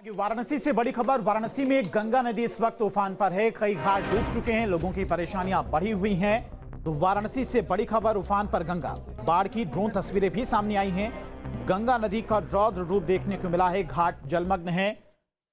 वाराणसी से बड़ी खबर। वाराणसी में गंगा नदी इस वक्त उफान पर है। कई घाट डूब चुके हैं, लोगों की परेशानियां बढ़ी हुई हैं। तो वाराणसी से बड़ी खबर, उफान पर गंगा। बाढ़ की ड्रोन तस्वीरें भी सामने आई हैं। गंगा नदी का रौद्र रूप देखने को मिला है, घाट जलमग्न है।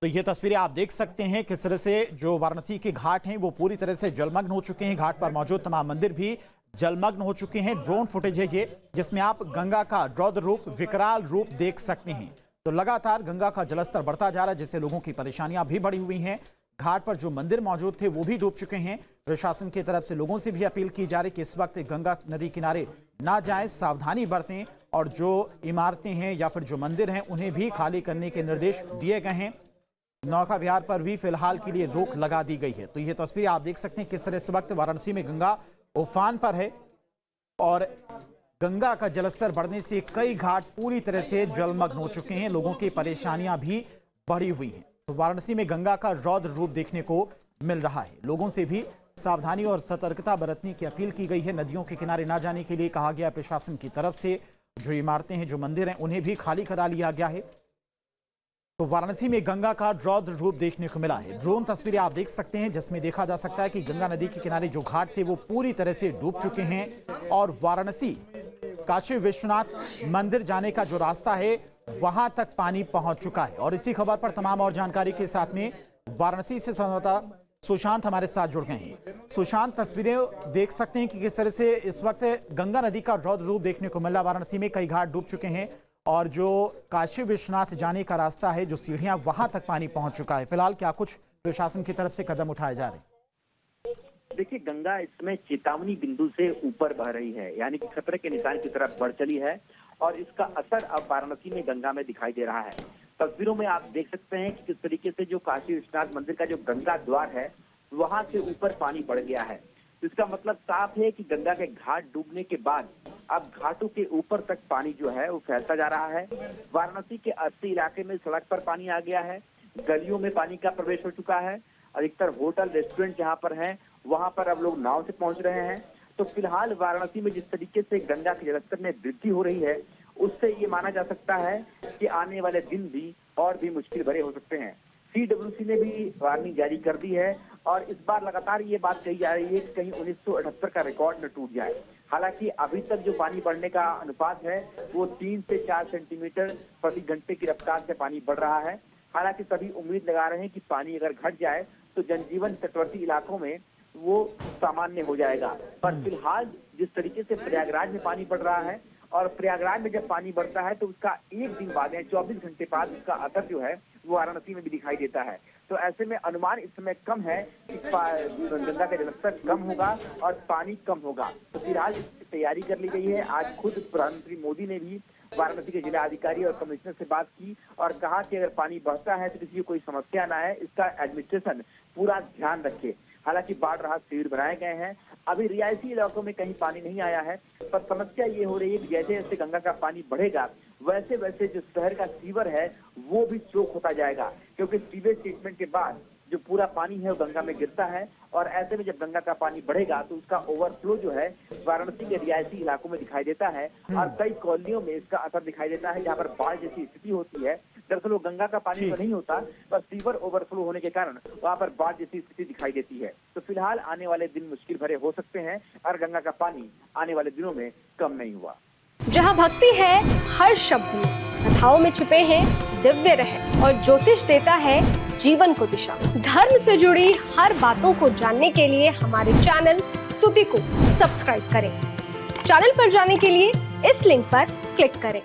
तो ये तस्वीरें आप देख सकते हैं किस तरह से जो वाराणसी के घाट हैं वो पूरी तरह से जलमग्न हो चुके हैं। घाट पर मौजूद तमाम मंदिर भी जलमग्न हो चुके हैं। ड्रोन फुटेज है ये, जिसमें आप गंगा का रौद्र रूप, विकराल रूप देख सकते हैं। तो लगातार गंगा का जलस्तर बढ़ता जा रहा है, जिससे लोगों की परेशानियां भी बढ़ी हुई हैं। घाट पर जो मंदिर मौजूद थे वो भी डूब चुके हैं। प्रशासन की तरफ से लोगों से भी अपील की जा रही है कि इस वक्त गंगा नदी किनारे ना जाएं, सावधानी बरतें और जो इमारतें हैं या फिर जो मंदिर हैं उन्हें भी खाली करने के निर्देश दिए गए हैं। नौका विहार पर भी फिलहाल के लिए रोक लगा दी गई है। तो ये तस्वीर आप देख सकते हैं किस तरह इस वक्त वाराणसी में गंगा उफान पर है और गंगा का जलस्तर बढ़ने से कई घाट पूरी तरह से जलमग्न हो चुके हैं। लोगों की परेशानियां भी बढ़ी हुई हैं। तो वाराणसी में गंगा का रौद्र रूप देखने को मिल रहा है। लोगों से भी सावधानी और सतर्कता बरतने की अपील की गई है। नदियों के किनारे ना जाने के लिए कहा गया प्रशासन की तरफ से। जो इमारतें हैं, जो मंदिर हैं, उन्हें भी खाली करा लिया गया है। तो वाराणसी में गंगा का रौद्र रूप देखने को मिला है। ड्रोन तस्वीरें आप देख सकते हैं, जिसमें देखा जा सकता है कि गंगा नदी के किनारे जो घाट थे वो पूरी तरह से डूब चुके हैं और वाराणसी काशी विश्वनाथ मंदिर जाने का जो रास्ता है वहां तक पानी पहुंच चुका है। और इसी खबर पर तमाम और जानकारी के साथ में वाराणसी से संवाददाता सुशांत हमारे साथ जुड़ गए हैं। सुशांत, तस्वीरें देख सकते हैं कि किस तरह से इस वक्त गंगा नदी का रौद्र रूप देखने को मिला। वाराणसी में कई घाट डूब चुके हैं और जो काशी विश्वनाथ जाने का रास्ता है, जो सीढ़ियां, वहां तक पानी पहुंच चुका है। फिलहाल क्या कुछ प्रशासन की तरफ से कदम उठाए जा रहे हैं? देखिए, गंगा इस समय चेतावनी बिंदु से ऊपर बह रही है, यानी कि खतरे के निशान की तरफ बढ़ चली है और इसका असर अब वाराणसी में गंगा में दिखाई दे रहा है। तस्वीरों में आप देख सकते हैं कि किस तरीके से जो काशी विश्वनाथ मंदिर का जो गंगा द्वार है वहां से ऊपर पानी बढ़ गया है। इसका मतलब साफ है कि गंगा के घाट डूबने के बाद अब घाटों के ऊपर तक पानी जो है वो फैलता जा रहा है। वाराणसी के 80 इलाके में सड़क पर पानी आ गया है, गलियों में पानी का प्रवेश हो चुका है। अधिकतर होटल, रेस्टोरेंट जहां पर हैं वहां पर अब लोग नाव से पहुंच रहे हैं। तो फिलहाल वाराणसी में जिस तरीके से गंगा के जलस्तर में वृद्धि हो रही है, उससे ये माना जा सकता है कि आने वाले दिन भी और भी मुश्किल भरे हो सकते हैं। CWC ने भी वार्निंग जारी कर दी है और इस बार लगातार ये बात कही जा रही है कि कहीं 1978 का रिकॉर्ड न टूट जाए। हालांकि अभी तक जो पानी बढ़ने का अनुपात है वो 3 से 4 सेंटीमीटर प्रति घंटे की रफ्तार से पानी बढ़ रहा है। हालांकि सभी उम्मीद लगा रहे हैं कि पानी अगर घट जाए तो जनजीवन तटवर्ती इलाकों में वो सामान्य हो जाएगा। पर फिलहाल जिस तरीके से प्रयागराज में पानी बढ़ रहा है और प्रयागराज में जब पानी बढ़ता है तो उसका एक दिन बाद यानी 24 घंटे बाद उसका असर जो है वो वाराणसी में भी दिखाई देता है। तो ऐसे में अनुमान इस समय कम है कि गंगा का जलस्तर कम होगा और पानी कम होगा। तो फिलहाल इसकी तैयारी कर ली गई है। आज खुद प्रधानमंत्री मोदी ने भी वाराणसी के जिला अधिकारी और कमिश्नर से बात की और कहा कि अगर पानी बढ़ता है तो किसी को कोई समस्या ना है, इसका एडमिनिस्ट्रेशन पूरा ध्यान रखे। हालांकि बाढ़ राहत शिविर बनाए गए हैं। अभी रियायती इलाकों में कहीं पानी नहीं आया है, पर समस्या ये हो रही है कि जैसे जैसे गंगा का पानी बढ़ेगा वैसे वैसे जो शहर का सीवर है वो भी चोक होता जाएगा, क्योंकि सीवेज ट्रीटमेंट के बाद जो पूरा पानी है वो गंगा में गिरता है और ऐसे में जब गंगा का पानी बढ़ेगा तो उसका ओवरफ्लो जो है वाराणसी के रियायती इलाकों में दिखाई देता है और कई कॉलोनियों में इसका असर दिखाई देता है जहाँ पर बाढ़ जैसी स्थिति होती है। दरअसल वो गंगा का पानी तो नहीं होता, पर सीवर ओवरफ्लो होने के कारण वहाँ पर बाढ़ जैसी स्थिति दिखाई देती है। तो फिलहाल आने वाले दिन मुश्किल भरे हो सकते हैं और गंगा का पानी आने वाले दिनों में कम नहीं हुआ। जहाँ भक्ति है हर शब्द में, कथाओं में छुपे हैं दिव्य रहस्य और ज्योतिष देता है जीवन को दिशा। धर्म से जुड़ी हर बातों को जानने के लिए हमारे चैनल स्तुति को सब्सक्राइब करें। चैनल पर जाने के लिए इस लिंक पर क्लिक करें।